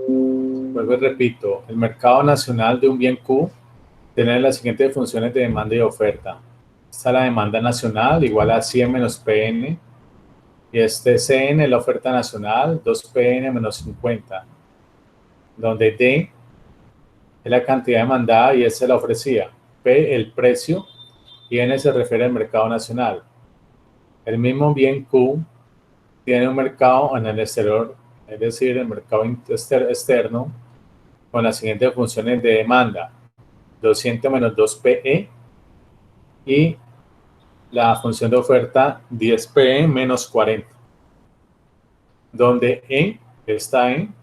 Vuelvo y repito, el mercado nacional de un bien Q tiene las siguientes funciones de demanda y oferta. Está la demanda nacional igual a 100 menos PN, y este CN es la oferta nacional, 2PN menos 50, donde D es la cantidad demandada y S es la ofrecida, P el precio y N se refiere al mercado nacional. El mismo bien Q tiene un mercado en el exterior, es decir, el mercado externo, con las siguientes funciones de demanda: 200 menos 2PE y la función de oferta 10PE menos 40, donde E está en,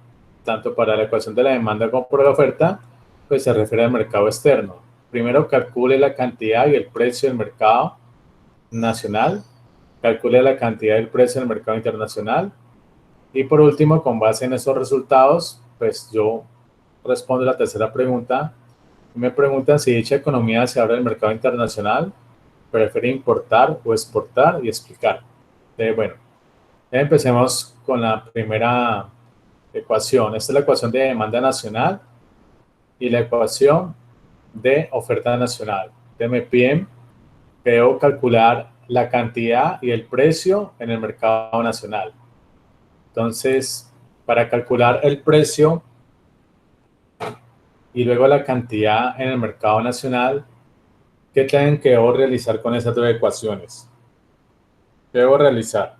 tanto para la ecuación de la demanda como para la oferta, pues se refiere al mercado externo. Primero calcule la cantidad y el precio del mercado nacional, calcule la cantidad y el precio del mercado internacional, y por último, con base en esos resultados, pues yo respondo la tercera pregunta. Me preguntan si dicha economía se abre al mercado internacional, prefiere importar o exportar, y explicar. Bueno, empecemos con la primera ecuación. Esta es la ecuación de demanda nacional y la ecuación de oferta nacional. Entonces me piden que debo calcular la cantidad y el precio en el mercado nacional. Entonces, para calcular el precio y luego la cantidad en el mercado nacional, ¿qué tienen que debo realizar con esas dos ecuaciones? ¿Qué debo realizar?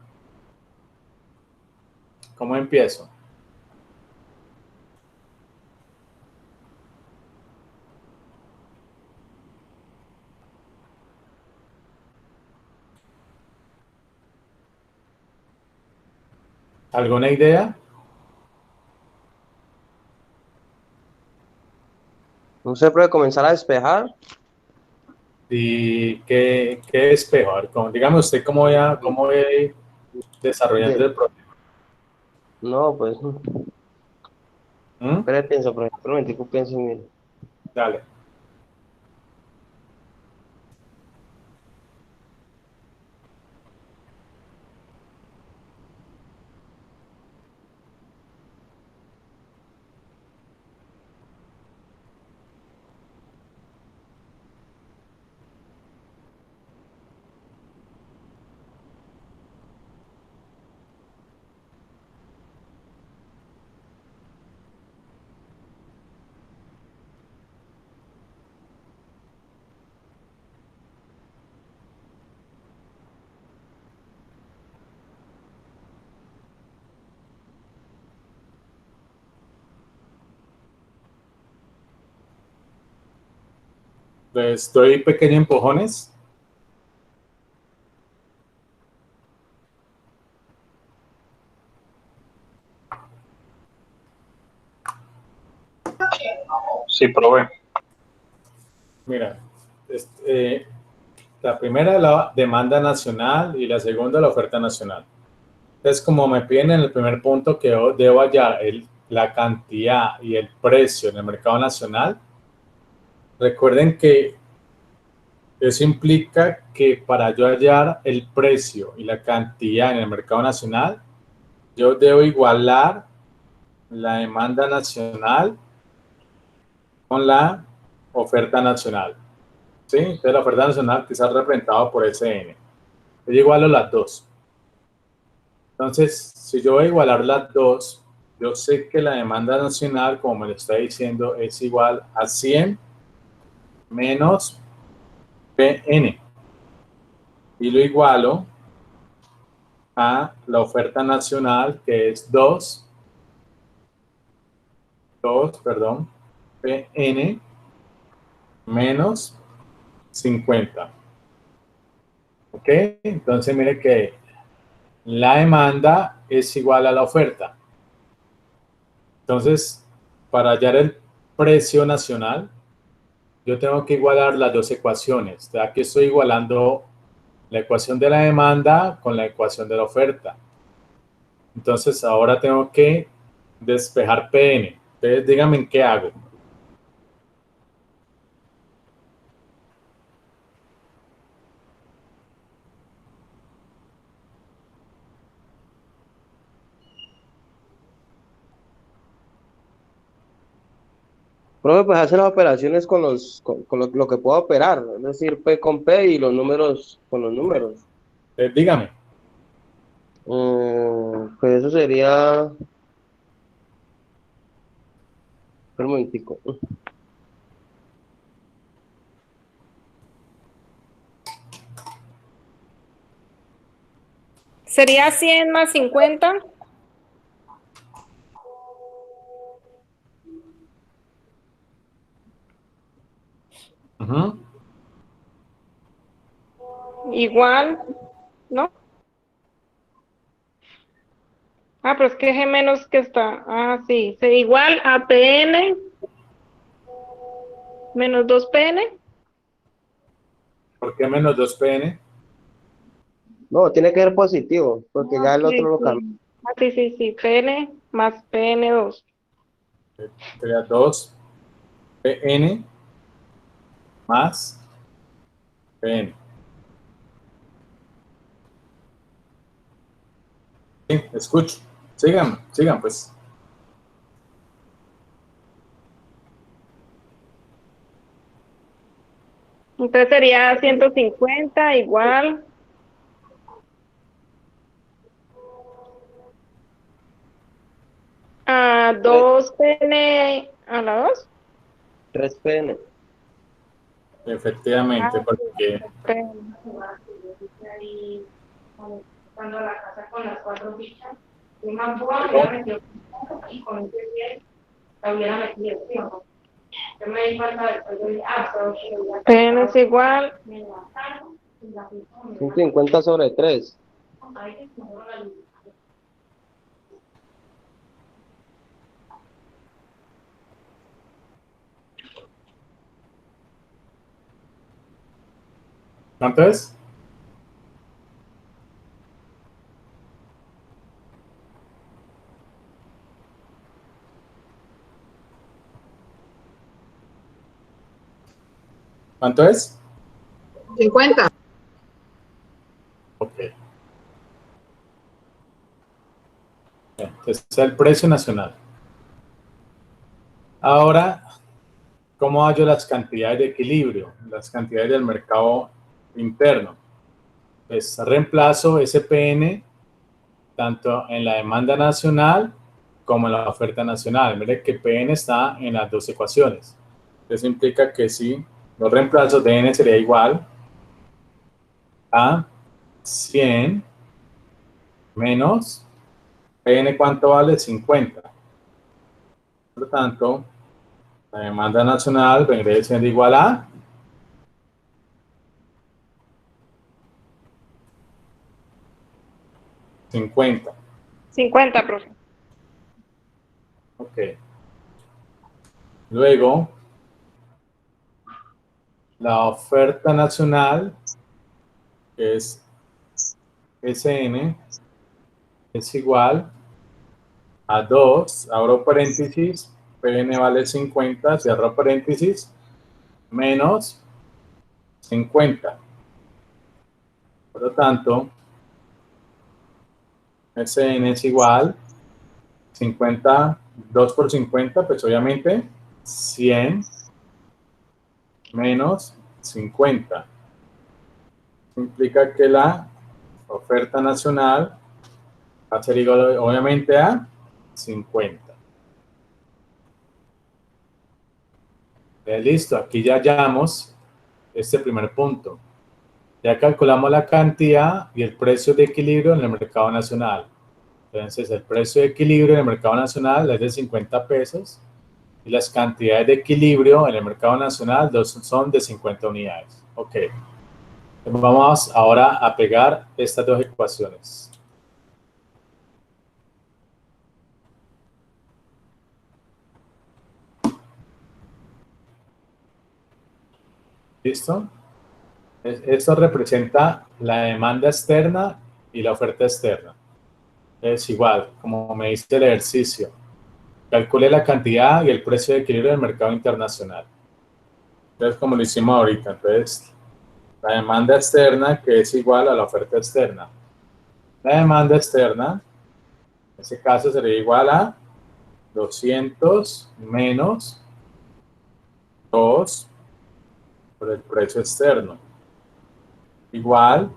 ¿Cómo empiezo? ¿Alguna idea? ¿No se puede comenzar a despejar? ¿Y qué espejo? A ver, dígame usted cómo voy desarrollando De, el problema. no, pues, ¿Mm? pero pienso, por ejemplo, un momentico, pienso en... Dale. Les doy pequeños empujones. Sí, probé. Mira, este, la primera es la demanda nacional y la segunda la oferta nacional. Entonces, como me piden en el primer punto que debo hallar la cantidad y el precio en el mercado nacional, recuerden que eso implica que para yo hallar el precio y la cantidad en el mercado nacional, yo debo igualar la demanda nacional con la oferta nacional. ¿Sí? Entonces la oferta nacional que está representada por SN. Yo igualo las dos. Entonces, si yo voy a igualar las dos, yo sé que la demanda nacional, como me lo está diciendo, es igual a 100 menos PN. Y lo igualo a la oferta nacional, que es 2 perdón, PN menos 50. ¿Ok? Entonces, mire que la demanda es igual a la oferta. Entonces, para hallar el precio nacional, yo tengo que igualar las dos ecuaciones. Aquí estoy igualando la ecuación de la demanda con la ecuación de la oferta. Entonces, ahora tengo que despejar PN. Entonces, díganme en qué hago. Profe, pues hace las operaciones con lo que puedo operar, es decir, P con P y los números con los números. Dígame. Pues eso sería, un momentico. Sería 100 más 50. Ujú. Igual, ¿no? Ah, pero es que G menos que está. Ah, sí. Igual a PN menos 2PN. ¿Por qué menos 2PN? No, tiene que ser positivo, porque ya el otro Sí, lo cambió. sí. Ah, sí, sí, sí. PN más PN2. Sería 2PN más PN. Sí, escucho. Sigan, sigan, pues. Entonces sería 150 igual a 2PN a la 2. 3 PN. Ah, Efectivamente, sí, porque 3PN. Ahí, cuando la casa con las 4 fichas, y más boa, hubiera metido y con ese 10 la hubiera metido, ¿sí o no? Yo me di cuenta después de, pero PN es igual. Me la saco y la fijo, me la 150 sobre 3. ahí que se mueve la luz. ¿cuánto es? ¿Cuánto es? 50. Ok. Bien, entonces es el precio nacional. Ahora, ¿cómo hallo las cantidades de equilibrio? Las cantidades del mercado interno. Pues reemplazo SPN tanto en la demanda nacional como en la oferta nacional. Mire que PN está en las dos ecuaciones. Eso implica que si los reemplazos de N sería igual a 100 menos PN, ¿cuánto vale? 50. Por lo tanto, la demanda nacional vendría siendo igual a 50. 50, profe. Ok. Luego, la oferta nacional, que es SN, es igual a 2, abro paréntesis, PN vale 50, cierro paréntesis, menos 50. Por lo tanto, SN es igual 50, 2 por 50, pues obviamente 100 menos 50. Implica que la oferta nacional va a ser igual obviamente a 50. Listo, aquí ya hallamos este primer punto. Ya calculamos la cantidad y el precio de equilibrio en el mercado nacional. Entonces, el precio de equilibrio en el mercado nacional es de 50 pesos y las cantidades de equilibrio en el mercado nacional son de 50 unidades. Ok. Vamos ahora a pegar estas dos ecuaciones. ¿Listo? Esto representa la demanda externa y la oferta externa. Es igual, como me dice el ejercicio. Calcule la cantidad y el precio de equilibrio del mercado internacional. Entonces, como lo hicimos ahorita, entonces, la demanda externa que es igual a la oferta externa. La demanda externa, en ese caso, sería igual a 200 menos 2 por el precio externo, igual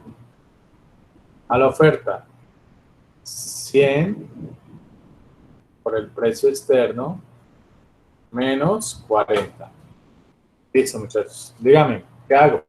a la oferta, 100 por el precio externo, menos 40. Listo, muchachos. Dígame, ¿qué hago?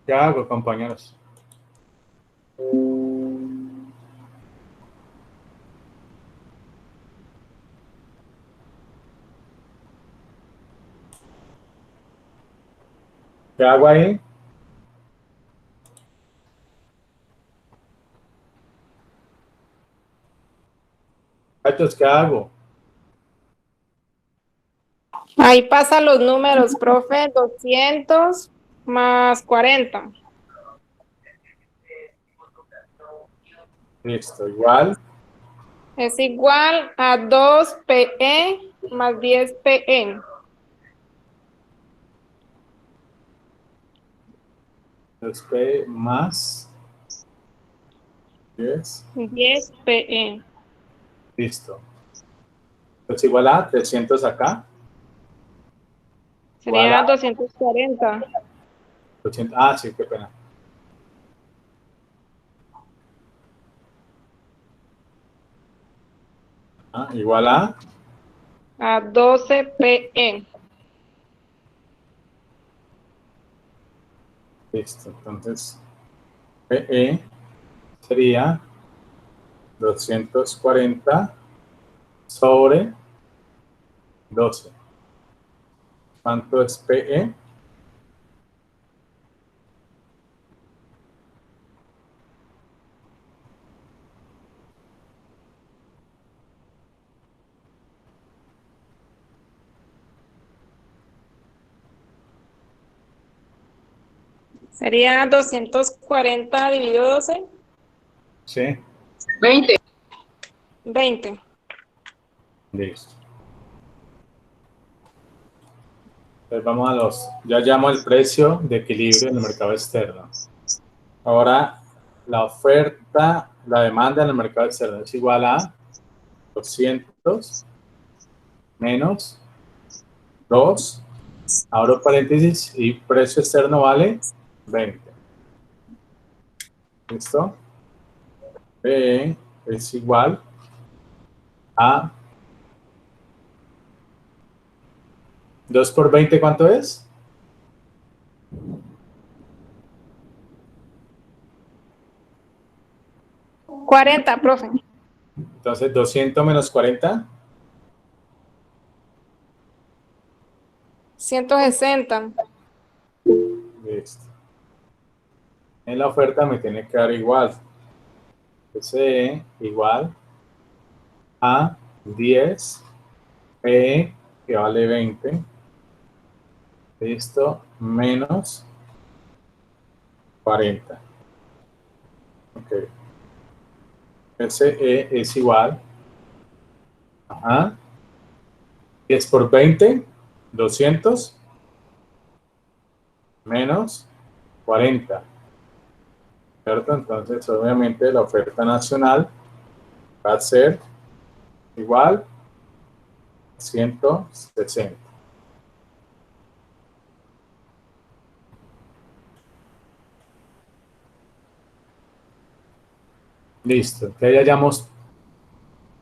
¿Qué hago, compañeros? ¿Qué hago ahí? Muchachos, ¿qué hago? Ahí pasan los números, profe, 200 más 40. Listo, igual. Es igual a 2 PE más 10 PE. 2P más 10. 10 PE. Listo. Pues igual a 300 acá. Igual Sería a 240. 80. Ah, sí, qué pena. Ah, igual A 12 PE. listo. Entonces, PE sería 240 sobre 12. ¿Cuánto es PE? Sería 240 dividido 12. Sí, 20. 20. listo. Entonces vamos a ya llamo el precio de equilibrio en el mercado externo. Ahora, la oferta, la demanda en el mercado externo es igual a 200 menos 2, abro paréntesis, y precio externo vale 20. ¿Listo? P es igual a 2 por 20, ¿cuánto es? 40, profe. Entonces, 200 menos 40, 160. listo. En la oferta me tiene que dar igual. S igual a 10, P que vale 20, listo, menos 40. Ok. SE es igual a 10 por 20, 200, menos 40. ¿Cierto? Entonces, obviamente, la oferta nacional va a ser igual a 160. Listo. Entonces ya hallamos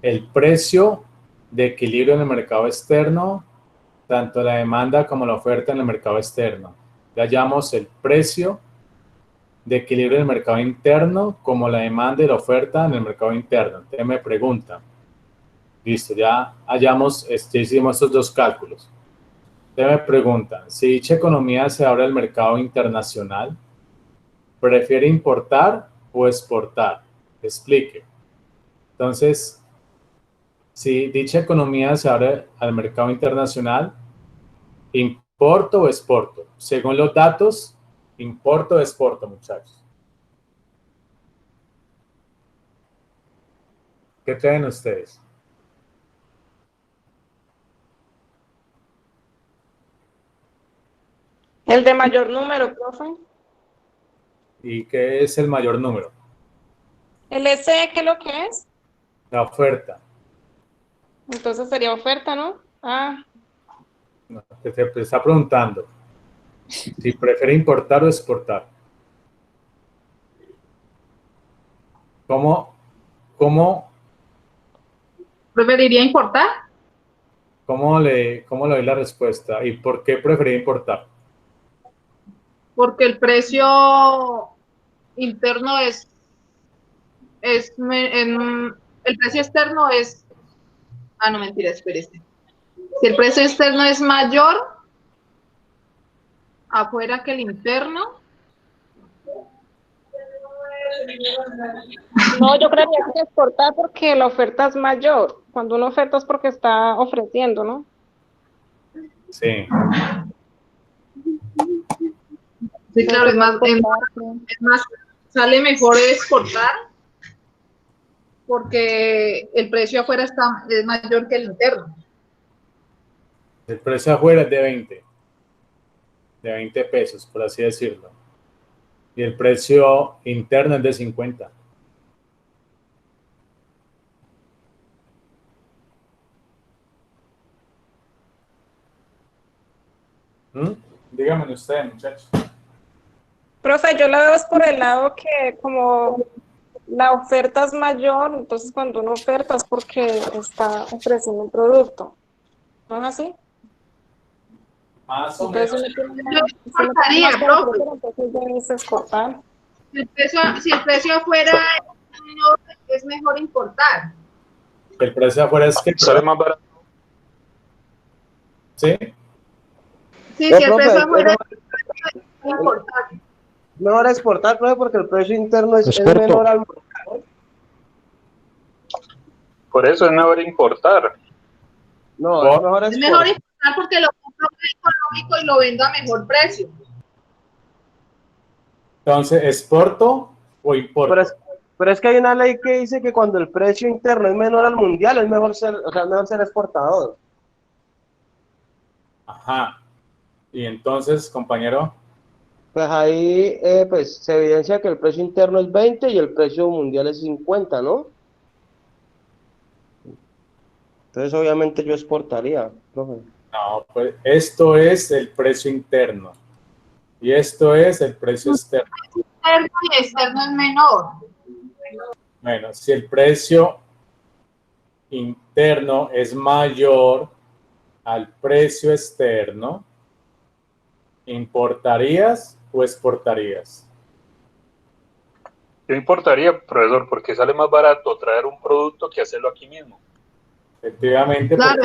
el precio de equilibrio en el mercado externo, tanto la demanda como la oferta en el mercado externo. Ya hallamos el precio de equilibrio en el mercado interno, como la demanda y la oferta en el mercado interno. Entonces me preguntan, listo, ya hallamos, ya hicimos estos dos cálculos. Entonces me preguntan, si dicha economía se abre al mercado internacional, ¿prefiere importar o exportar? Explique. Entonces, si dicha economía se abre al mercado internacional, ¿importo o exporto? Según los datos, importo o exporto, muchachos. ¿Qué traen ustedes? El de mayor número, profe. ¿Y qué es el mayor número? El S, ¿qué es lo que es? La oferta. Entonces sería oferta, ¿no? Ah, No, te está preguntando si prefiere importar o exportar. ¿Cómo, cómo, ¿Preferiría importar? cómo le doy la respuesta? ¿Y por qué prefería importar? Porque el precio interno el precio externo es, no, mentira, espérese. Si el precio externo es mayor afuera que el interno, no, yo creo que exportar porque la oferta es mayor. Cuando uno oferta es porque está ofreciendo, ¿no? Sí. sí, claro, Exportar, sí. es más, sale mejor exportar porque el precio afuera es mayor que el interno. El precio afuera es de 20 pesos, por así decirlo. Y el precio interno es de 50. ¿Mm? Díganme ustedes, muchachos. Profe, yo la veo es por el lado que como la oferta es mayor, entonces cuando uno oferta es porque está ofreciendo un producto. ¿No es así? Más o Entonces menos. uno tiene Yo más, si uno tiene exportaría, más profe. conocimiento, entonces debes exportar. Si el precio afuera es menor, es mejor importar. El precio afuera es que... Sale más barato. ¿Sí? Sí, No, si el profe, precio es afuera es importar. mejor exportar, profe, porque el precio interno es Exporto. menor al... Por eso es mejor importar. No, es mejor Es mejor exportar. importar porque lo compro más económico y lo vendo a mejor precio. Entonces, ¿exporto o importo? Pero es que hay una ley que dice que cuando el precio interno es menor al mundial, es mejor ser, o sea, es mejor ser exportador. Ajá. Y entonces, compañero, Pues ahí pues se evidencia que el precio interno es 20 y el precio mundial es 50, ¿no? Entonces obviamente yo exportaría, profe. no, pues esto es el precio interno y esto es el precio externo. Interno y externo es menor. Bueno, si el precio interno es mayor al precio externo, ¿importarías o exportarías? Yo importaría, profesor, porque sale más barato traer un producto que hacerlo aquí mismo. Efectivamente, Claro,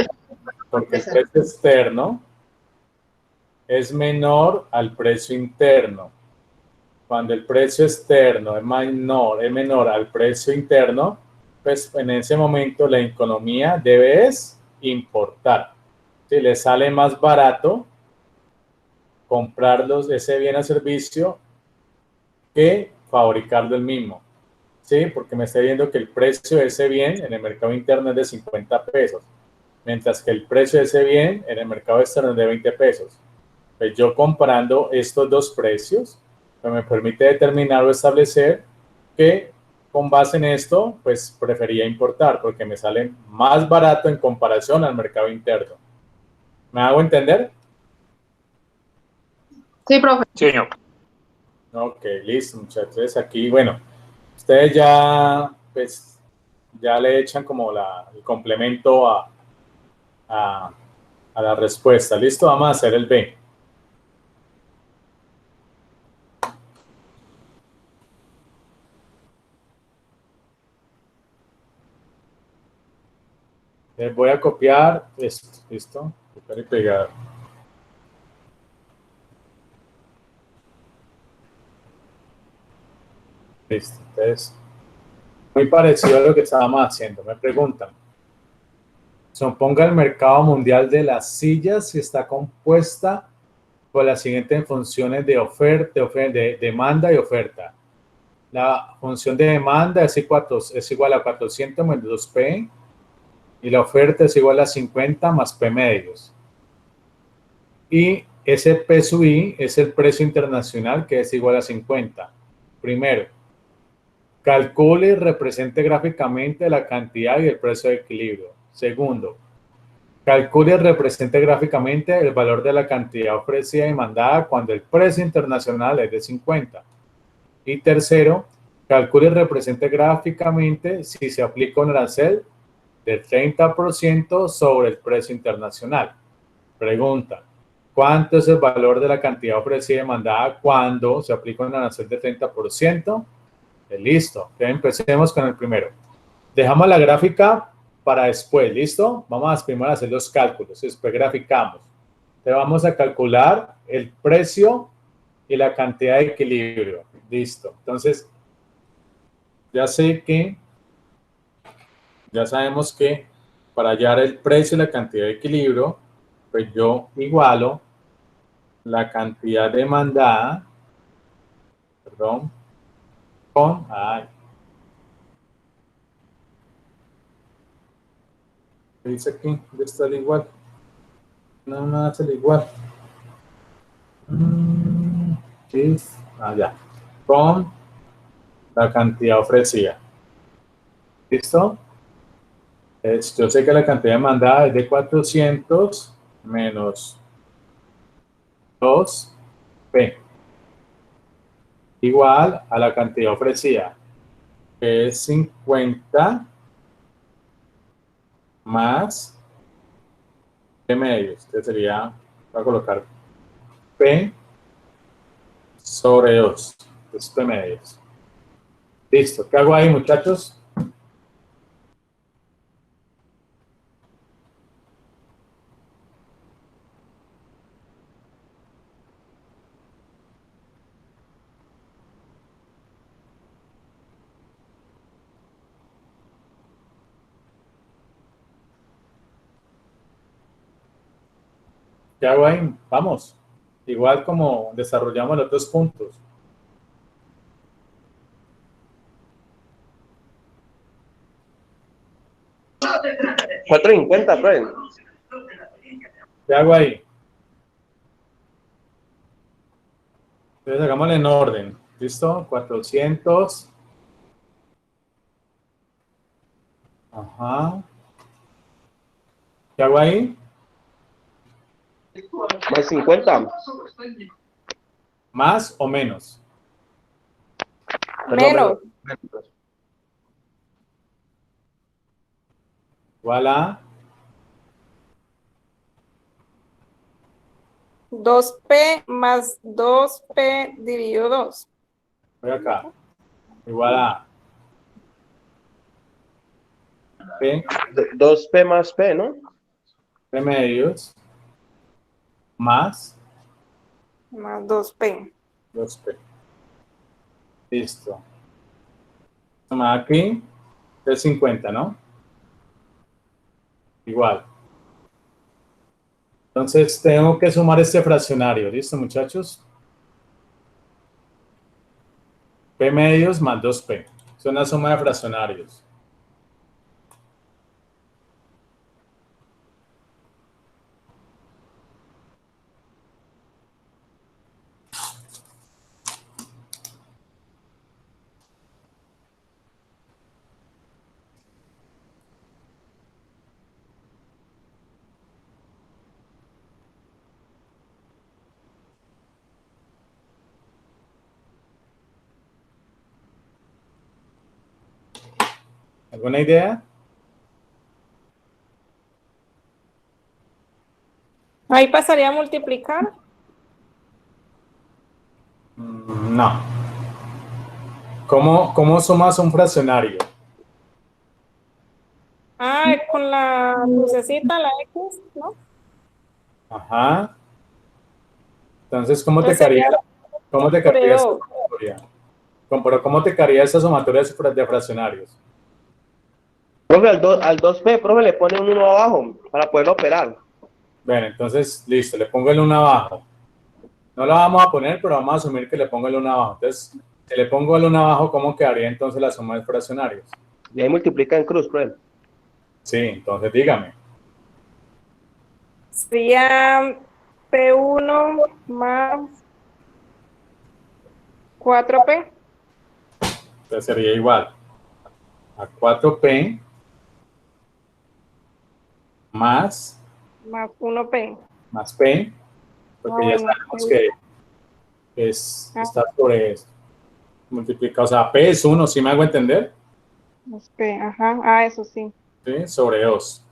porque el precio externo es menor al precio interno. Cuando el precio externo es menor al precio interno, pues en ese momento la economía debe importar. Si le sale más barato comprarlos ese bien o servicio que fabricarlo el mismo. Sí, porque me está viendo que el precio de ese bien en el mercado interno es de 50 pesos, mientras que el precio de ese bien en el mercado externo es de 20 pesos. Pues yo comparando estos dos precios, pues me permite determinar o establecer que con base en esto, pues prefería importar porque me sale más barato en comparación al mercado interno. ¿Me hago entender? sí, profe. Sí, señor. Ok, listo, muchachos. Entonces aquí, bueno, ustedes ya, pues, ya le echan como el complemento a, a la respuesta. Listo, vamos a hacer el B. Les voy a copiar esto, ¿listo? Copiar y pegar. Listo, entonces, muy parecido a lo que estábamos haciendo. Me preguntan, suponga el mercado mundial de las sillas si está compuesta por las siguientes funciones de oferta, de demanda y oferta. la función de demanda es igual a 400 menos 2P y la oferta es igual a 50 más P medios. Y ese P sub I es el precio internacional que es igual a 50. Primero, calcule y represente gráficamente la cantidad y el precio de equilibrio. Segundo, calcule y represente gráficamente el valor de la cantidad ofrecida y demandada cuando el precio internacional es de 50. Y tercero, calcule y represente gráficamente si se aplica un arancel del 30% sobre el precio internacional. Pregunta, ¿cuánto es el valor de la cantidad ofrecida y demandada cuando se aplica un arancel del 30%? Listo, ya empecemos con el primero. Dejamos la gráfica para después, ¿listo? Vamos a primero hacer los cálculos, después graficamos. Te vamos a calcular el precio y la cantidad de equilibrio. Listo. Entonces, ya sabemos que para hallar el precio y la cantidad de equilibrio, pues yo igualo la cantidad demandada, perdón, con, ¿qué dice aquí? ¿Dónde está el igual? No es el igual. Ya. Con la cantidad ofrecida. ¿Listo? Yo sé que la cantidad demandada es de 400 menos 2P. Igual a la cantidad ofrecida, que es 50 más P medios. Este sería, voy a colocar P sobre 2. Es P medios. Listo. ¿Qué hago ahí, muchachos? ¿Qué hago ahí? Vamos. Igual como desarrollamos los dos puntos. $4.50, pues. ¿Qué hago ahí? Entonces hagámoslo en orden. ¿Listo? 400. Ajá. ¿Qué hago ahí? Más 50. ¿Más o menos? Menos. Igual a 2P más 2P dividido 2. voy acá. Igual a P, 2P más P, ¿no? P medios más Más 2P. 2P. Listo. Toma aquí es 50, ¿no? Igual. Entonces tengo que sumar este fraccionario. ¿Listo, muchachos? P medios más 2P. Es una suma de fraccionarios. ¿Alguna idea? Ahí pasaría a multiplicar. No. ¿Cómo sumas un fraccionario? Con la lucecita, la X, ¿no? Ajá. Entonces, ¿cómo te Entonces quedaría esa creo. sumatoria? Pero ¿cómo te quedaría esa sumatoria de fraccionarios? Profe, al 2P, profe, le pone un 1 abajo para poderlo operar. Bueno, entonces, listo, le pongo el 1 abajo. No lo vamos a poner, pero vamos a asumir que le pongo el 1 abajo. Entonces, Si le pongo el 1 abajo, ¿cómo quedaría entonces la suma de fraccionarios? Y ahí multiplica en cruz, pues. Sí, entonces dígame. Sería P1 más 4P. Entonces sería igual a 4P más 1P. P, porque ya Bueno, sabemos que está sobre esto. Multiplica, o sea, P es 1, ¿sí me hago entender? más P, ajá, eso sí. ¿Sí? Sobre 2.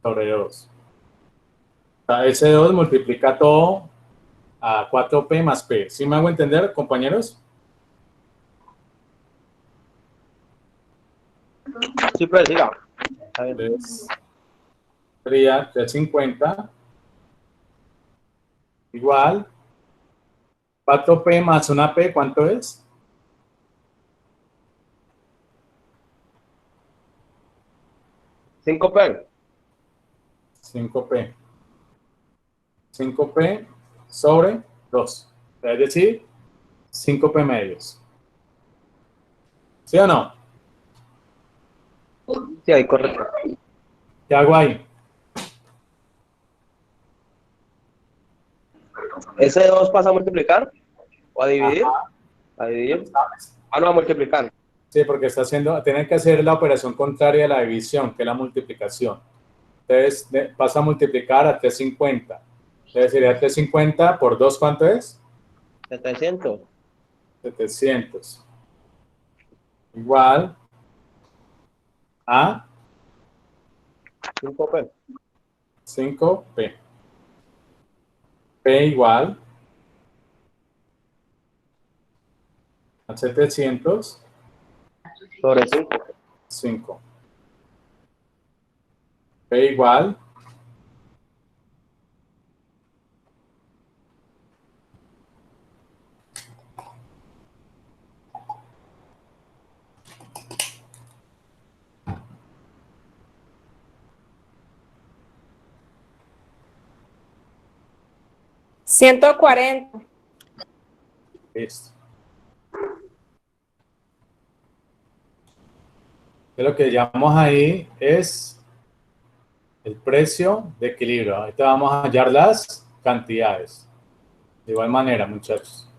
Sobre 2. O sea, ese 2 multiplica todo a 4P más P. ¿Sí me hago entender, compañeros? Sí, pues, siga. Está bien. Entonces, sería 350 igual 4P más 1P, ¿cuánto es? 5P. 5P. 5P sobre 2. Es decir, 5P medios. ¿Sí o no? Sí, ahí, correcto. ¿Qué hago ahí? ¿Ese 2 pasa a multiplicar? ¿O a dividir? A dividir. ¿Sabes? Ah, no, a multiplicar. Sí, porque tiene que hacer la operación contraria a la división, que es la multiplicación. Entonces, pasa a multiplicar a 350. Entonces, sería 350 por 2, ¿cuánto es? 700. 700. Igual a 5P. 5P. P igual a 700 Sobre 5. 5. P igual 140. listo. Lo que llamamos ahí es el precio de equilibrio. Ahorita vamos a hallar las cantidades. De igual manera, muchachos.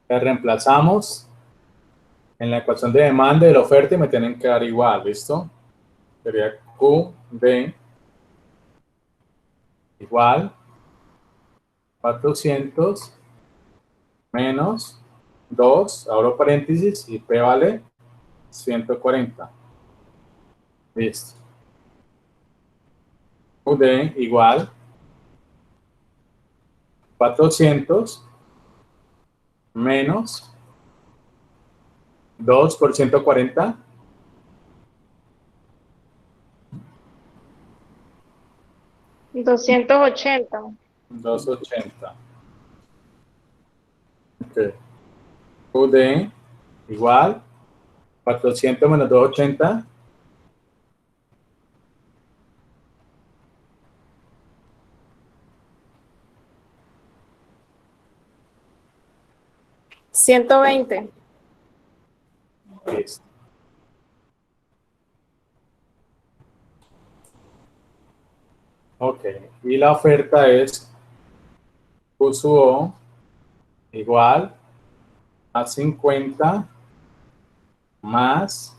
Reemplazamos en la ecuación de demanda y de la oferta y me tienen que dar igual, ¿listo? Sería Q de igual 400 menos 2, abro paréntesis, y P vale 140. Listo. Q de igual 400 menos 2 por 140. 280. 280. Ok. Q de igual 400 menos 280. 120. Listo. Ok. Y la oferta es Q sub O igual a 50 más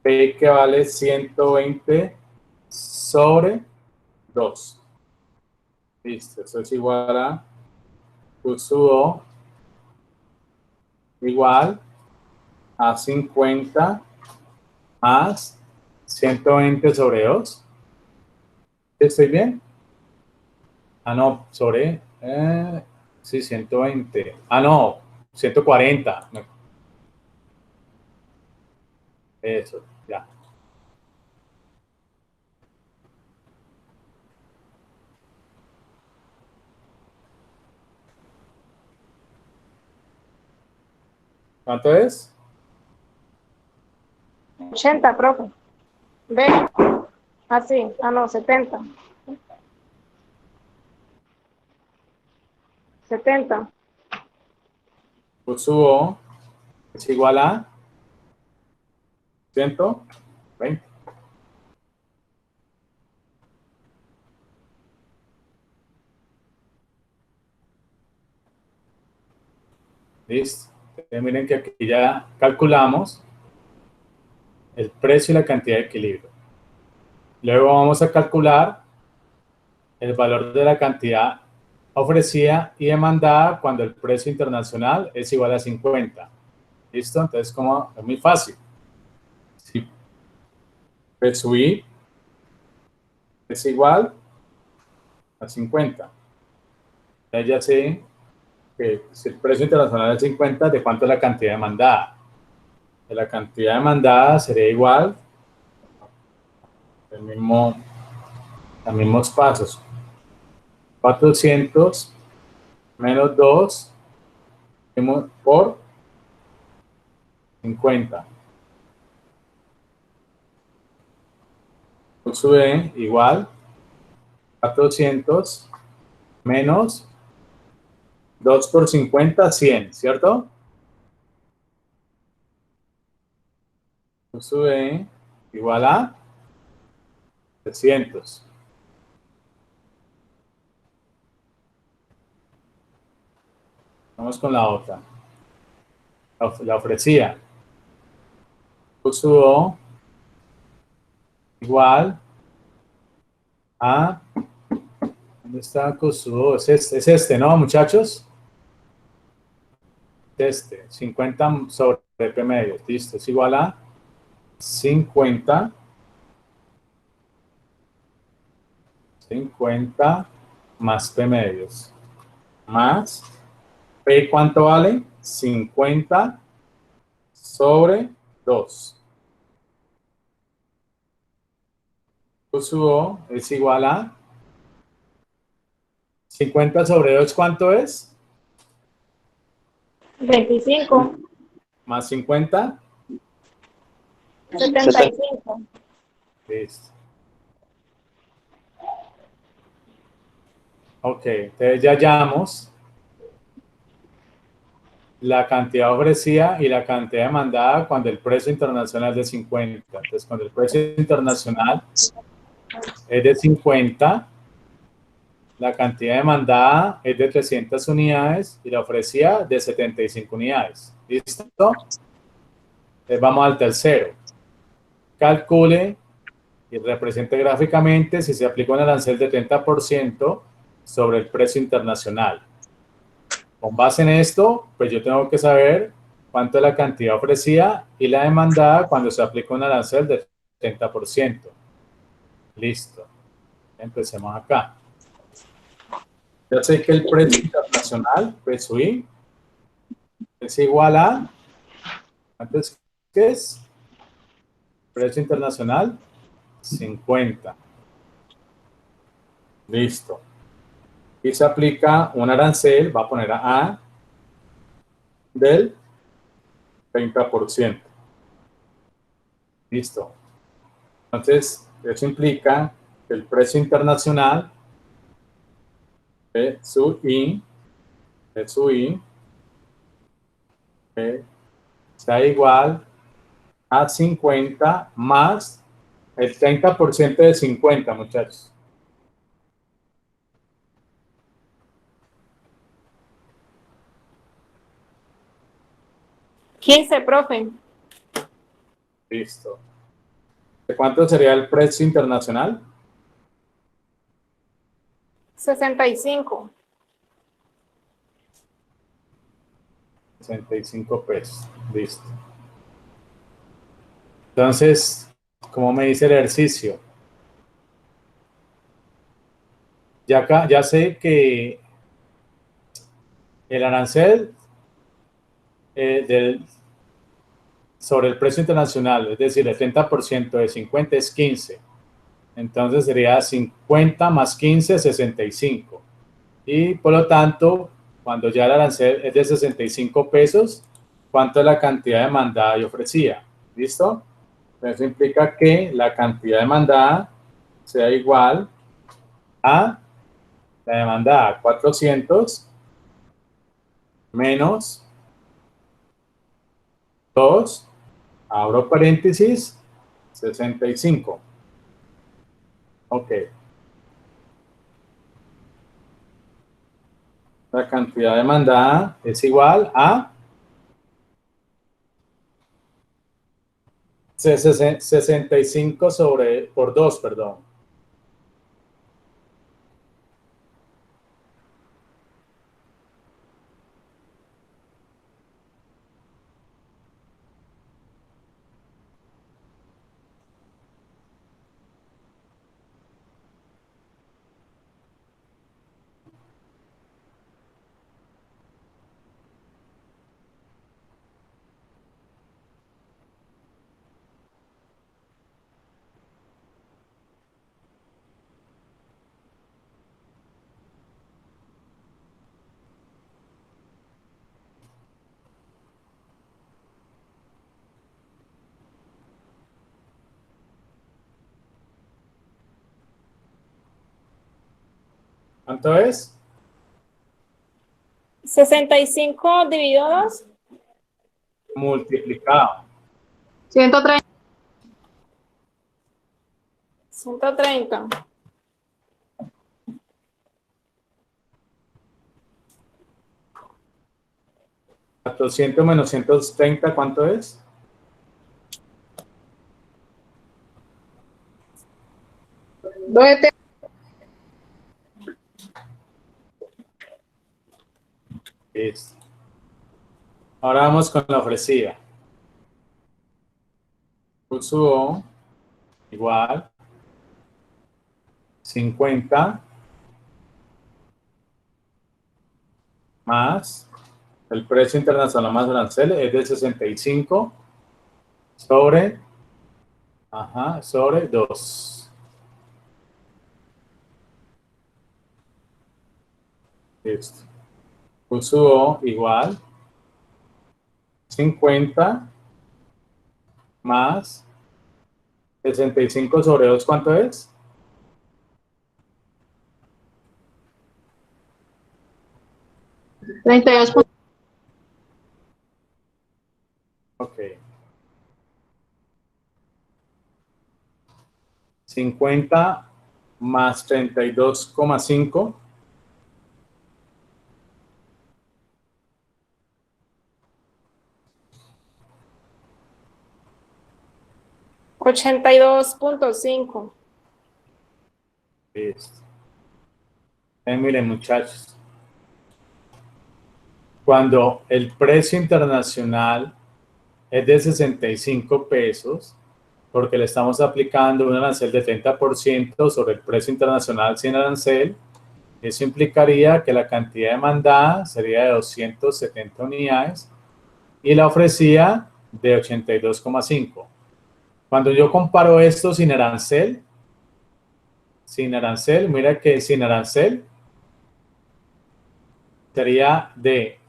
P que vale 120 sobre 2. Listo. Eso es igual a Q sub O igual a 50 más 120 sobre 2. ¿Estoy bien? Ah, no, sobre... sí, 120. Ah, no, 140. No, eso, ya. ¿Cuánto es? 80, profe. Ve. Así. Ah, no, 70. 70. Q sub O es igual a 120. Listo. Entonces, miren que aquí ya calculamos el precio y la cantidad de equilibrio. Luego vamos a calcular el valor de la cantidad ofrecida y demandada cuando el precio internacional es igual a 50. ¿Listo? Entonces, como es muy fácil. Si P sub I es igual a 50. Entonces ya sé que si el precio internacional es 50, ¿de cuánto es la cantidad demandada? De la cantidad demandada sería igual los mismos pasos. 400 menos 2 por 50. Q sub E igual 400 menos 2 por 50, 100, ¿cierto? Q sub E igual a 300. Vamos con la otra. La ofrecía. Q sub O igual a... ¿Dónde está Q sub O? Es este, ¿no, muchachos? Este, 50 sobre P medio. Listo, es igual a 50 más P medios. Más P, ¿cuánto vale? 50 sobre 2. Q sub O es igual a 50 sobre 2, ¿cuánto es? 25, Más 50. 75. Listo. Ok, entonces ya hallamos la cantidad ofrecida y la cantidad demandada cuando el precio internacional es de 50. Entonces, cuando el precio internacional es de 50, la cantidad demandada es de 300 unidades y la ofrecida de 75 unidades. ¿Listo? Entonces, vamos al tercero. Calcule y represente gráficamente si se aplica un arancel de 30% sobre el precio internacional. Con base en esto, pues yo tengo que saber cuánto es la cantidad ofrecida y la demandada cuando se aplica un arancel de 30%. Listo. Empecemos acá. Ya sé que el precio internacional, precio I, es igual a, ¿cuánto qué es? Precio internacional, 50. Listo. Y se aplica un arancel, va a poner a A del 30%. Listo. Entonces, eso implica que el precio internacional de su I sea igual a 50 más el 30% de 50, muchachos. ¿15, profe? Listo. ¿De cuánto sería el precio internacional? 65. 65 pesos. Listo. Entonces, ¿cómo me dice el ejercicio? Ya sé que el arancel sobre el precio internacional, es decir, el 30% de 50 es 15. Entonces sería 50 más 15, 65. Y por lo tanto, cuando ya el arancel es de 65 pesos, ¿cuánto es la cantidad demandada y ofrecida? ¿Listo? Eso implica que la cantidad demandada sea igual a la demandada 400 menos 2, abro paréntesis, 65. Ok. La cantidad demandada es igual a 65 por 2, perdón. ¿Cuánto es? 65 dividido 2. Multiplicado. 130. 130. ¿400 menos 130 cuánto es? Listo. Ahora vamos con la ofrecida. Pulso O igual 50 más el precio internacional más arancel es de 65 sobre, sobre 2. Listo. Pulso O igual 50 más 65 sobre 2, ¿cuánto es? 32. Ok. 50 más 32,5. 82.5. Listo. Miren, muchachos. Cuando el precio internacional es de 65 pesos, porque le estamos aplicando un arancel de 30% sobre el precio internacional sin arancel, eso implicaría que la cantidad demandada sería de 270 unidades y la ofrecida de 82,5. Cuando yo comparo esto sin arancel, mira que sin arancel sería de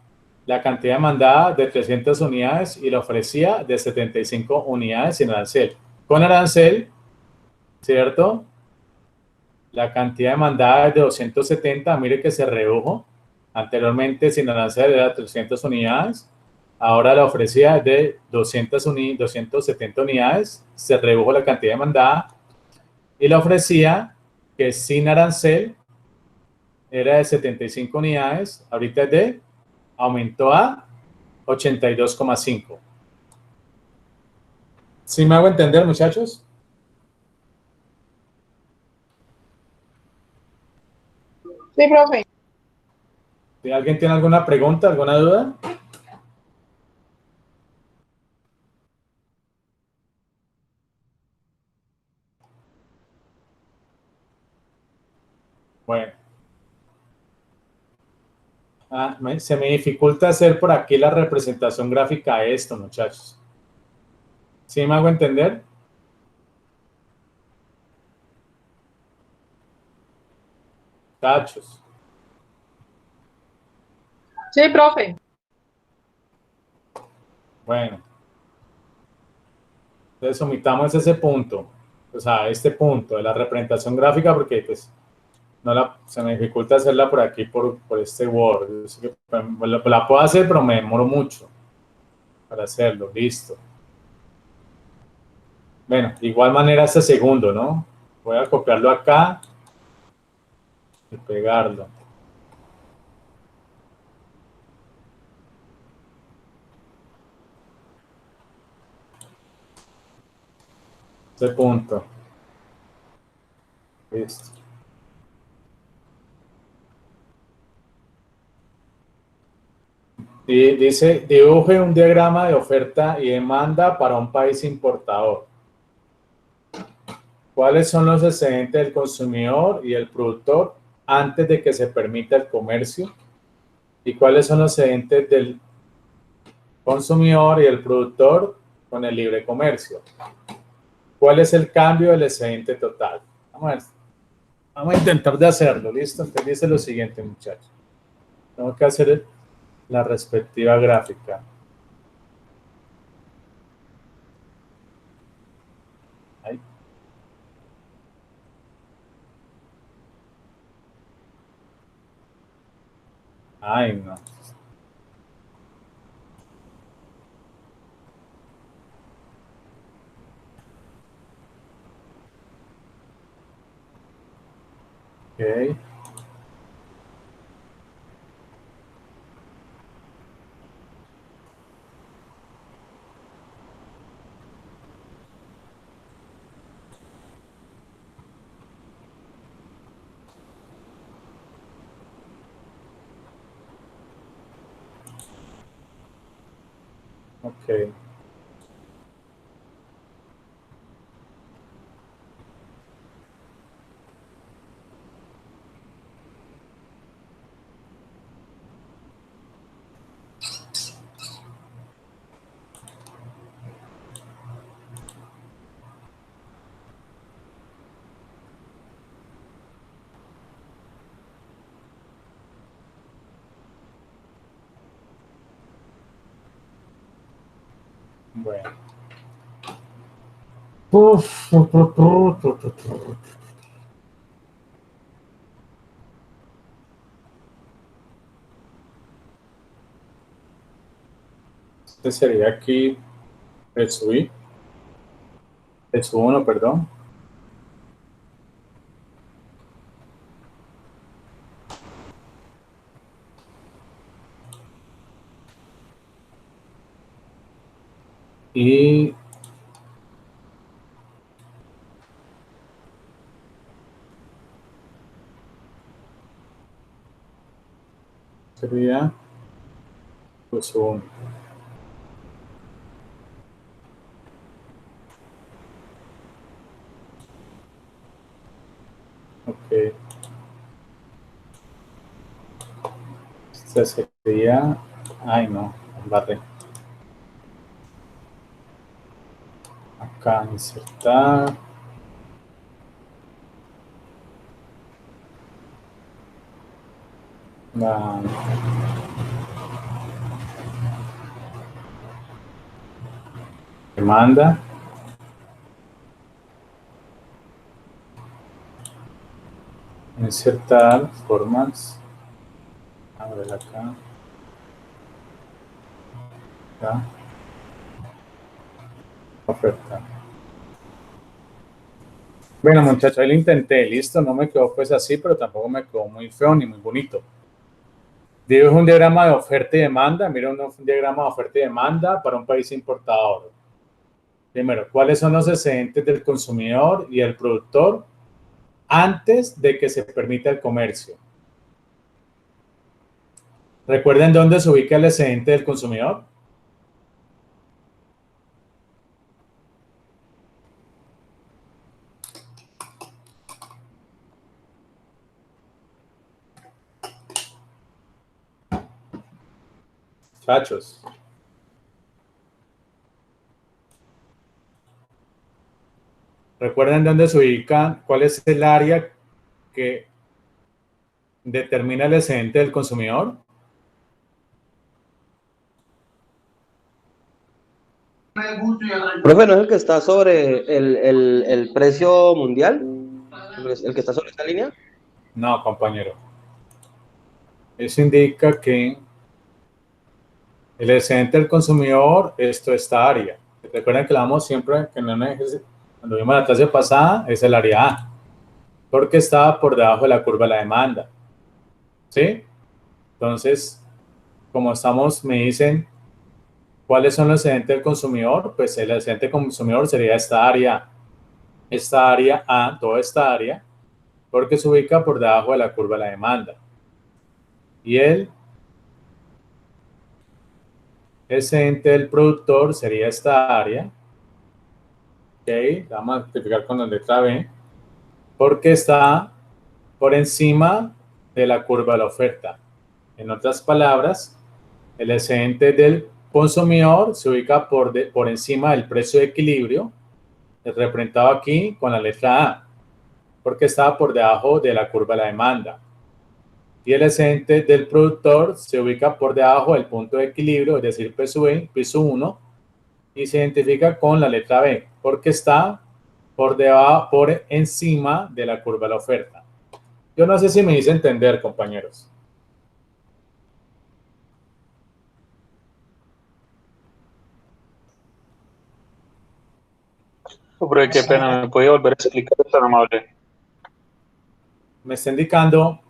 la cantidad demandada de 300 unidades y la ofrecida de 75 unidades sin arancel. Con arancel, ¿cierto? La cantidad demandada es de 270, mire que se redujo. Anteriormente sin arancel era 300 unidades, ahora la ofrecida es de 270 unidades, se redujo la cantidad demandada y la ofrecida, que sin arancel era de 75 unidades, ahorita aumentó a 82,5. ¿Sí me hago entender, muchachos? Sí, profe. ¿Si alguien tiene alguna pregunta, alguna duda? Bueno. Se me dificulta hacer por aquí la representación gráfica de esto, muchachos. ¿Sí me hago entender? Muchachos. Sí, profe. Bueno. Entonces omitamos ese punto. O sea, este punto de la representación gráfica porque pues se me dificulta hacerla por aquí por este Word. Yo sé que la puedo hacer, pero me demoro mucho. para hacerlo, listo. Bueno, de igual manera este segundo, ¿no? Voy a copiarlo acá y pegarlo. Este punto. Listo. Y dice, dibuje un diagrama de oferta y demanda para un país importador. ¿Cuáles son los excedentes del consumidor y el productor antes de que se permita el comercio? ¿Y cuáles son los excedentes del consumidor y el productor con el libre comercio? ¿Cuál es el cambio del excedente total? Vamos a intentar de hacerlo, ¿listo? Entonces dice lo siguiente, muchachos. Tengo que hacer la respectiva gráfica. Ahí. Ay, no. Ok. Ok. Bueno. Este sería aquí el subir. El sub 1, perdón. Y sería pues 1. Ok. Este sería, ay no, barré. Acá insertar. La demanda. Insertar formas. A ver acá. Acá. Oferta. Bueno, muchachos, ahí lo intenté, listo, no me quedó pues así, pero tampoco me quedó muy feo ni muy bonito. Dibujo un diagrama de oferta y demanda, mira un diagrama de oferta y demanda para un país importador. Primero, ¿cuáles son los excedentes del consumidor y el productor antes de que se permita el comercio? ¿Recuerden dónde se ubica el excedente del consumidor? Muchachos. ¿Recuerden dónde se ubica? ¿Cuál es el área que determina el excedente del consumidor? Profe, ¿no es el que está sobre el precio mundial? ¿El que está sobre esta línea? No, compañero. Eso indica que El excedente del consumidor, esto es esta área. Recuerden que la damos siempre, que cuando vimos la clase pasada, es el área A, porque estaba por debajo de la curva de la demanda. ¿Sí? Entonces, como estamos, me dicen, ¿cuáles son los excedentes del consumidor? Pues el excedente del consumidor sería esta área A, toda esta área, porque se ubica por debajo de la curva de la demanda. Y el excedente del productor sería esta área. Ok, vamos a multiplicar con la letra B, porque está por encima de la curva de la oferta. En otras palabras, el excedente del consumidor se ubica por encima del precio de equilibrio, representado aquí con la letra A, porque está por debajo de la curva de la demanda. Y el excedente del productor se ubica por debajo del punto de equilibrio, es decir, piso 1, y se identifica con la letra B, porque está por encima de la curva de la oferta. Yo no sé si me hice entender, compañeros. Pero qué pena, ¿me puede volver a explicar? Es tan amable. Me está indicando,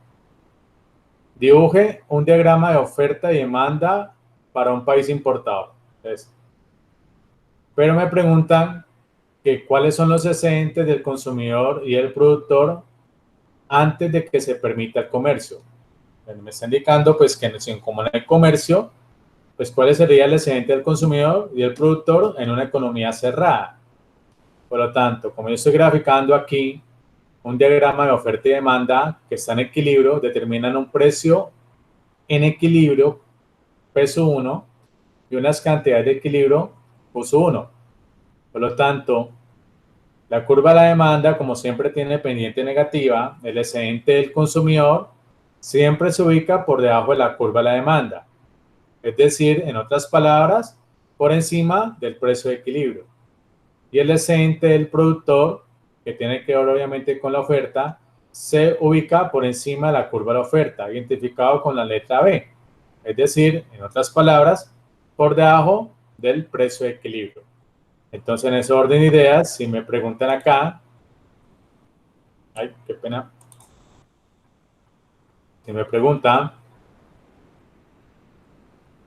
dibuje un diagrama de oferta y demanda para un país importador. Entonces, pero me preguntan que cuáles son los excedentes del consumidor y el productor antes de que se permita el comercio. Me está indicando pues que como en el comercio, pues cuál sería el excedente del consumidor y el productor en una economía cerrada. Por lo tanto, como yo estoy graficando aquí un diagrama de oferta y demanda que está en equilibrio, determinan un precio en equilibrio, peso 1, y unas cantidades de equilibrio, peso 1. Por lo tanto, la curva de la demanda, como siempre tiene pendiente negativa, el excedente del consumidor siempre se ubica por debajo de la curva de la demanda. Es decir, en otras palabras, por encima del precio de equilibrio. Y el excedente del productor, que tiene que ver obviamente con la oferta, se ubica por encima de la curva de la oferta, identificado con la letra B. Es decir, en otras palabras, por debajo del precio de equilibrio. Entonces, en ese orden de ideas, si me preguntan acá, ay, qué pena. Si me preguntan,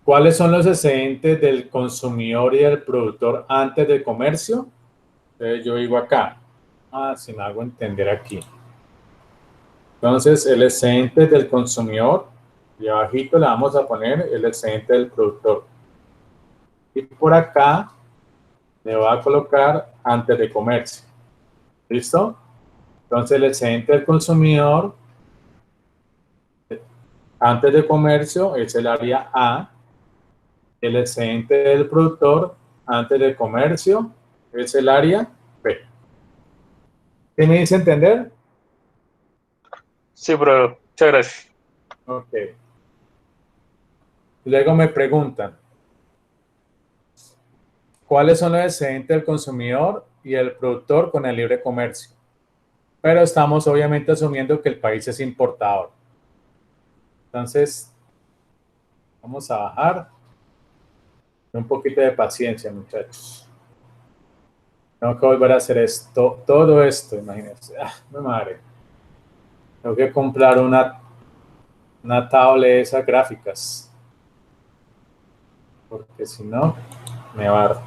¿cuáles son los excedentes del consumidor y del productor antes del comercio? Entonces, yo digo acá, si me hago entender aquí. Entonces, el excedente del consumidor, y abajito le vamos a poner el excedente del productor. Y por acá le voy a colocar antes de comercio. ¿Listo? Entonces, el excedente del consumidor antes de comercio es el área A. El excedente del productor antes de comercio es el área B. ¿Qué me dice entender? Sí, pero muchas gracias. Ok. Luego me preguntan, ¿cuáles son los excedentes del consumidor y el productor con el libre comercio? Pero estamos obviamente asumiendo que el país es importador. Entonces, vamos a bajar. Un poquito de paciencia, muchachos. Tengo que volver a hacer esto, todo esto, imagínense. Mi madre. Tengo que comprar una tablet de esas gráficas. Porque si no, me va a dar.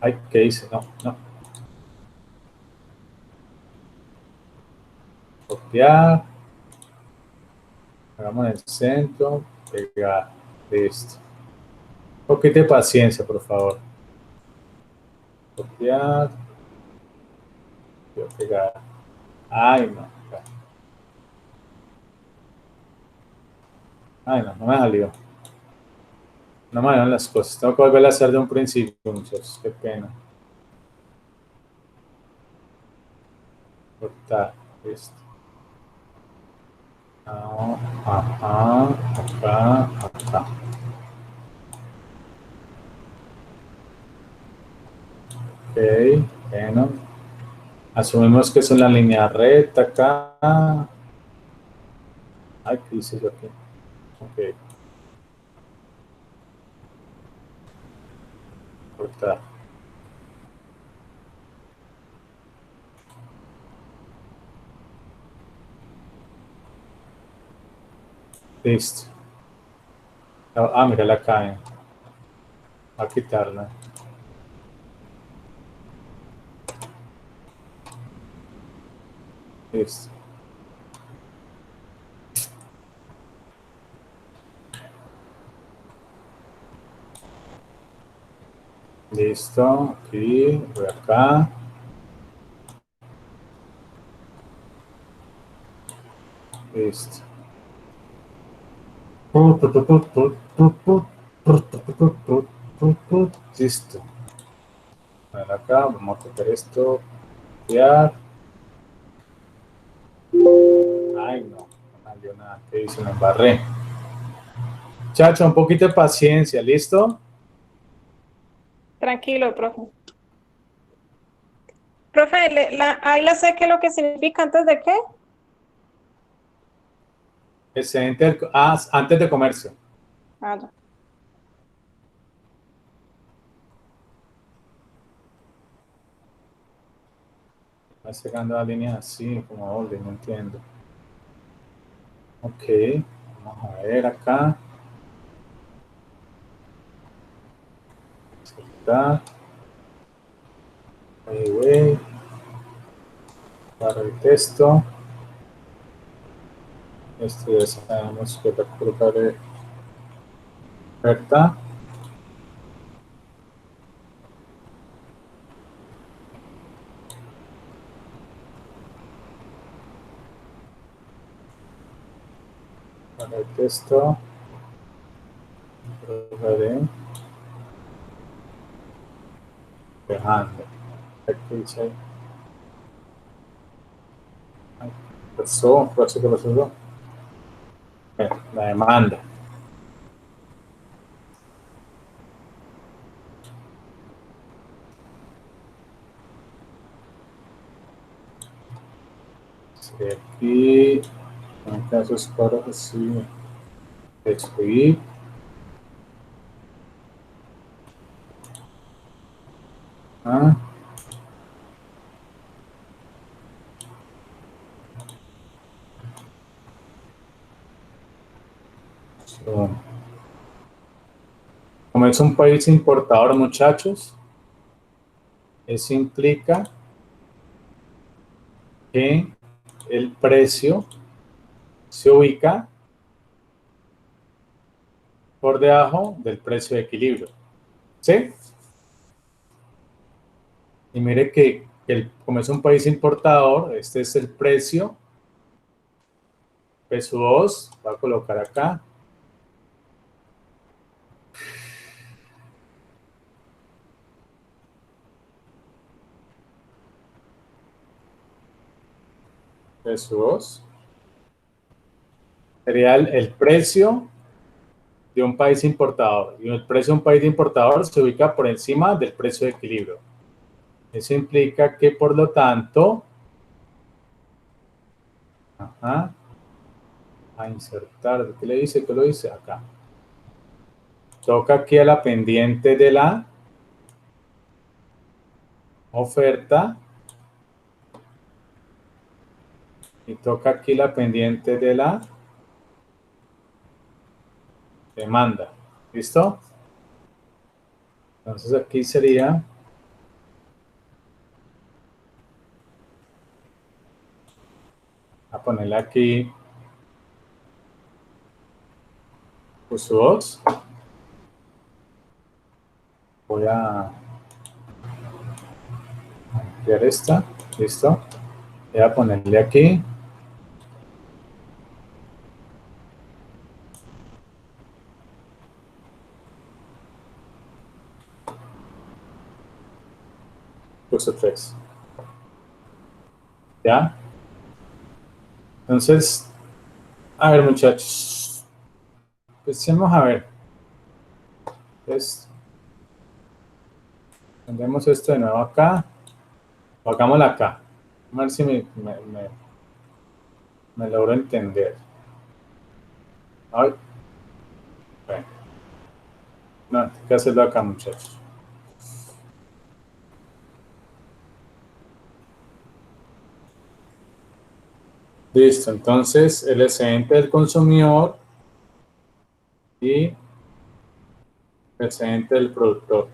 Ay, ¿qué hice? No. Copiar. Hagamos en el centro. Pegar. Listo. Un poquito de paciencia, por favor. Copiar. Quiero pegar. Ay, no. Ay, no me salió. No me dan las cosas. Tengo que volver a hacer de un principio, muchachos. Qué pena. Cortar. Listo. Acá. Ok, bueno. Asumimos que es una línea recta acá. Ay, ¿qué hice yo aquí? Ok. Cortar. Listo. Ah, mira la caen. A quitarla. Listo. Listo. Aquí, voy acá. Listo. Listo. A ver acá, vamos a copiar esto. Copiar. Ay, no salió nada. ¿Qué hice? Me embarré. Chacho, un poquito de paciencia, ¿listo? Tranquilo, profe. Profe, ahí la sé que lo que significa antes de qué. Excedente, antes de comercio. Ah, ya. Va sacando la línea así, como doble, no entiendo. Ok, vamos a ver acá. Insertar. Way. Para el texto. Esto ya sabemos que la curva de oferta. Para el texto. Curva de dejando. Aquí dice ahí. Ay, pasó, parece que pasó. Bueno, la demanda. Sí, aquí, en casos para así, escribir. Ah, so, como es un país importador, muchachos, eso implica que el precio se ubica por debajo del precio de equilibrio. ¿Sí? Y mire que como es un país importador, este es el precio, peso 2, voy a colocar acá. Peso 2. Sería el precio de un país importador. Y el precio de un país importador se ubica por encima del precio de equilibrio. Eso implica que, por lo tanto, a insertar, ¿qué le dice? ¿Qué lo dice? Acá. Toca aquí a la pendiente de la oferta y toca aquí la pendiente de la demanda. ¿Listo? Entonces aquí sería a ponerle aquí uso 2. Voy a ampliar esta. ¿Listo? Voy a ponerle aquí uso 3. ¿Ya? Entonces, a ver, muchachos, pues vamos a ver. Entonces, pondremos esto de nuevo acá, o hagámoslo acá. A ver si me logro entender. Ay, No, hay que hacerlo acá, muchachos. Listo, entonces el excedente del consumidor y el excedente del productor.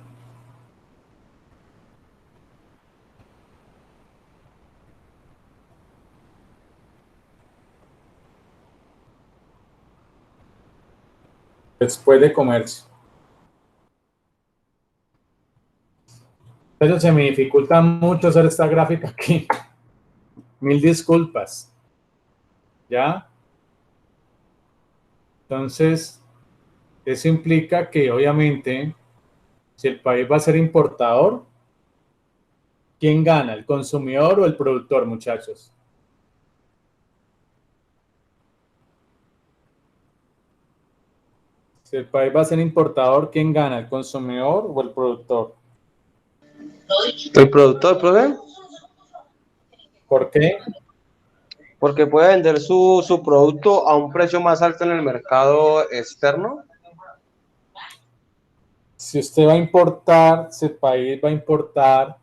Después de comercio. Eso se me dificulta mucho hacer esta gráfica aquí. Mil disculpas. ¿Ya? Entonces, eso implica que obviamente, si el país va a ser importador, ¿quién gana? ¿El consumidor o el productor, muchachos? Si el país va a ser importador, ¿quién gana? ¿El consumidor o el productor? El productor, profe, ¿Por qué? porque puede vender su producto a un precio más alto en el mercado externo. Si usted va a importar, si el país va a importar,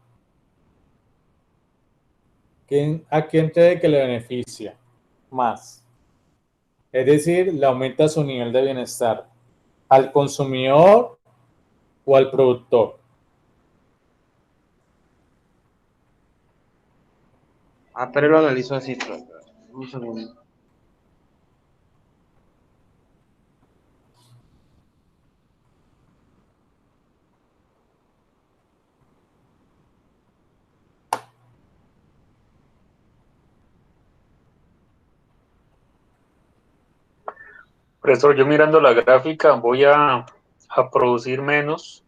¿a quién cree que le beneficia más? Es decir, le aumenta su nivel de bienestar. ¿Al consumidor o al productor? Ah, pero lo analizo así, profe. Un segundo. Profesor, yo mirando la gráfica voy a producir menos.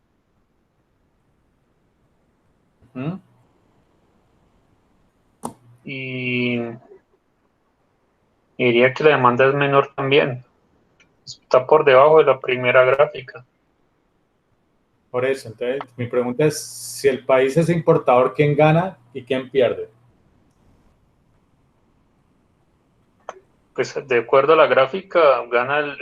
¿Mm? Y diría que la demanda es menor también. Está por debajo de la primera gráfica. Por eso, entonces, mi pregunta es, si el país es importador, ¿quién gana y quién pierde? Pues de acuerdo a la gráfica, gana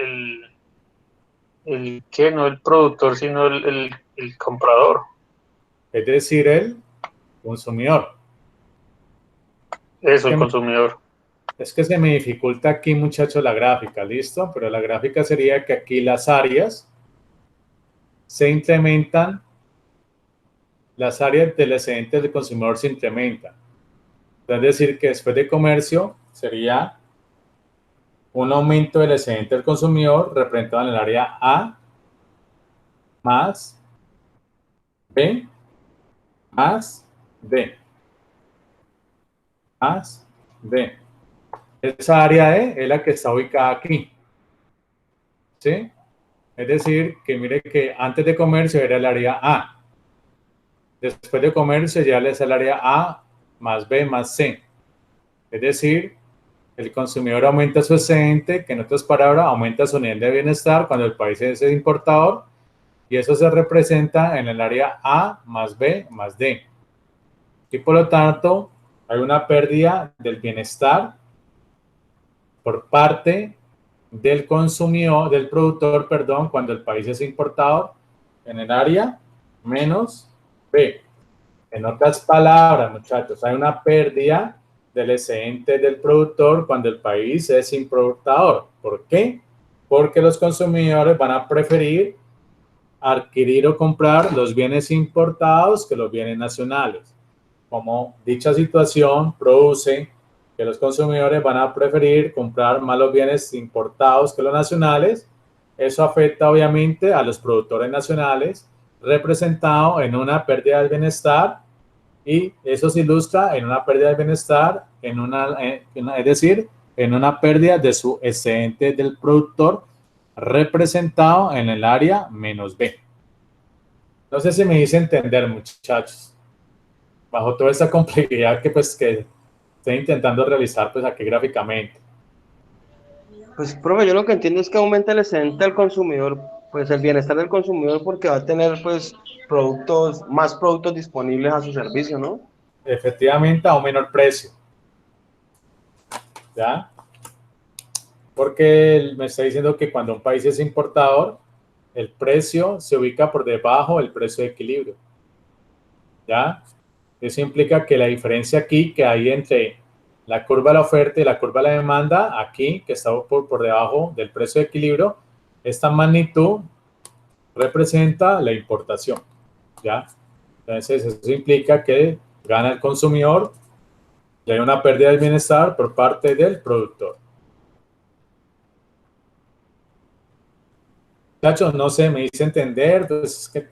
¿qué? No el productor, sino el comprador. Es decir, el consumidor. Eso, el consumidor. Es que se me dificulta aquí, muchachos, la gráfica, ¿listo? Pero la gráfica sería que aquí las áreas se incrementan, las áreas del excedente del consumidor se incrementan. Es decir, que después de comercio sería un aumento del excedente del consumidor representado en el área A más B más D más D. Esa área E es la que está ubicada aquí. ¿Sí? Es decir, que mire que antes de comercio era el área A. Después de comercio ya es el área A más B más C. Es decir, el consumidor aumenta su excedente, que en otras palabras aumenta su nivel de bienestar cuando el país es importador, y eso se representa en el área A más B más D. Y por lo tanto, hay una pérdida del bienestar por parte del consumidor, del productor, perdón, cuando el país es importador, en el área menos B. En otras palabras, muchachos, hay una pérdida del excedente del productor cuando el país es importador. ¿Por qué? Porque los consumidores van a preferir adquirir o comprar los bienes importados que los bienes nacionales. Como dicha situación produce que los consumidores van a preferir comprar más los bienes importados que los nacionales, eso afecta obviamente a los productores nacionales, representado en una pérdida del bienestar, y eso se ilustra en una pérdida de bienestar, es decir, en una pérdida de su excedente del productor, representado en el área menos B. No sé si me hice entender, muchachos, bajo toda esta complejidad que estoy intentando realizar pues aquí gráficamente. Pues, profe, yo lo que entiendo es que aumenta el excedente del consumidor, pues el bienestar del consumidor, porque va a tener pues más productos disponibles a su servicio, ¿no? Efectivamente, a un menor precio. ¿Ya? Porque él me está diciendo que cuando un país es importador, el precio se ubica por debajo del precio de equilibrio. ¿Ya? Eso implica que la diferencia aquí que hay entre la curva de la oferta y la curva de la demanda, aquí, que está por debajo del precio de equilibrio, esta magnitud representa la importación. ¿Ya? Entonces, eso implica que gana el consumidor y hay una pérdida de bienestar por parte del productor. Muchachos, no sé, me hice entender, pues es que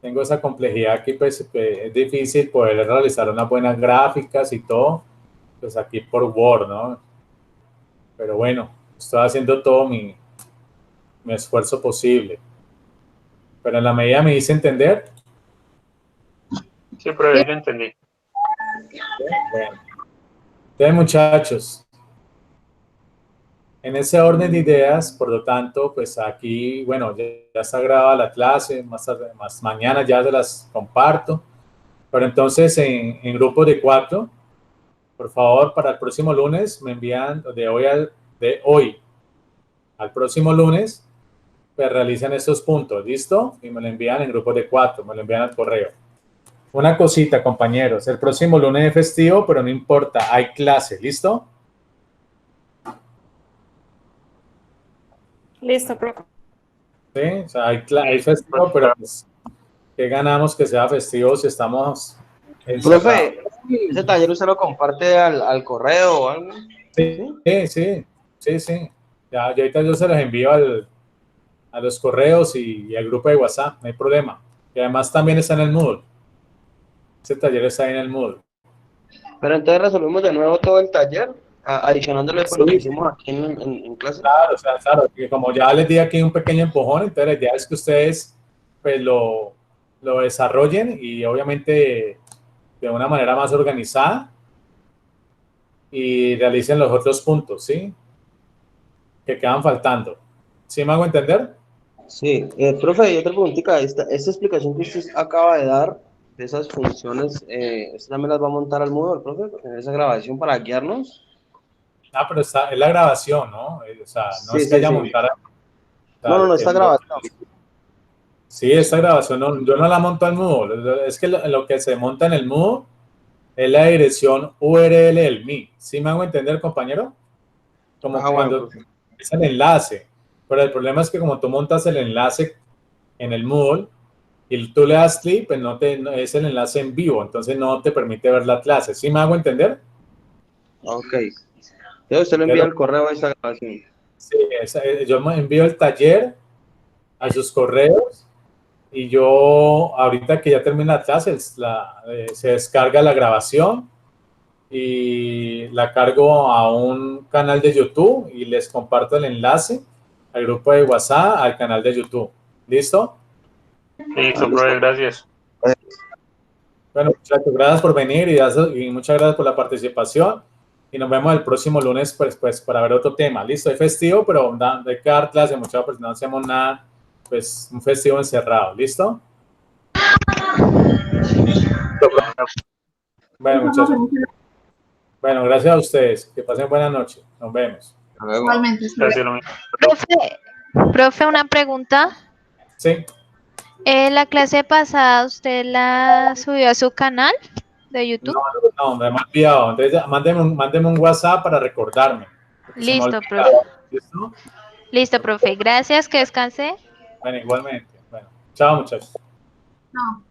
tengo esa complejidad aquí, pues es difícil poder realizar unas buenas gráficas y todo, pues aquí por Word, ¿no? Pero bueno, estoy haciendo todo mi esfuerzo posible. Pero en la medida me hice entender. Sí, profe, yo lo entendí. Bueno. Entonces, muchachos, en ese orden de ideas, por lo tanto, pues aquí, bueno, ya está grabada la clase, más mañana ya se las comparto. Pero entonces, en grupos de 4, por favor, para el próximo lunes me envían de hoy al próximo lunes, pues realizan estos puntos, ¿listo? Y me lo envían en grupos de 4, me lo envían al correo. Una cosita, compañeros, el próximo lunes es festivo, pero no importa, hay clase, ¿listo? Listo, profe. Sí, o sea, hay festivo, pero pues, ¿qué ganamos que sea festivo si estamos encerrados? Profe, ¿ese taller usted lo comparte al correo o algo? Sí. Ya ahorita yo se los envío a los correos y al grupo de WhatsApp, no hay problema. Y además también está en el Moodle. Ese taller está ahí en el Moodle. Pero entonces resolvemos de nuevo todo el taller, adicionándole por lo que hicimos aquí en clase. Claro, o sea, claro, que como ya les di aquí un pequeño empujón, entonces la idea es que ustedes pues lo desarrollen y obviamente de una manera más organizada y realicen los otros puntos, ¿sí? Que quedan faltando. ¿Sí me hago entender? Sí, profe, y otra preguntita, esta explicación que usted acaba de dar de esas funciones, ¿usted también las va a montar al Moodle, profe, en esa grabación para guiarnos? Ah, pero es la grabación, ¿no? O sea, no Sí, es que haya montada. No, esta grabación. Sí, esta grabación yo no la monto al Moodle. Es que lo que se monta en el Moodle es la dirección URL del MI. ¿Sí me hago entender, compañero? Como cuando es el enlace. Pero el problema es que como tú montas el enlace en el Moodle y tú le das clic, pues no es el enlace en vivo, entonces no te permite ver la clase. ¿Sí me hago entender? Ok. Entonces usted lo envía al correo a esta grabación. Sí, yo me envío el taller a sus correos y yo ahorita que ya termina la clase se descarga la grabación y la cargo a un canal de YouTube y les comparto el enlace al grupo de WhatsApp, al canal de YouTube. ¿Listo? Listo, profe, gracias. Bueno, muchachos, gracias por venir y muchas gracias por la participación. Y nos vemos el próximo lunes pues para ver otro tema. Listo, es festivo, pero hay que dar clase, muchachos, pues no hacemos nada, pues un festivo encerrado. ¿Listo? Bueno, muchachos. Bueno, gracias a ustedes. Que pasen buena noche. Nos vemos. Igualmente. Gracias, lo mismo. Profe, una pregunta. Sí. La clase pasada, ¿usted la subió a su canal de YouTube? No, me ha enviado. Entonces, mándeme un WhatsApp para recordarme. Listo, profe. ¿Listo? Listo, profe. Gracias, que descanse. Bueno, igualmente. Bueno, chao, muchachos. No.